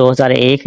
2001،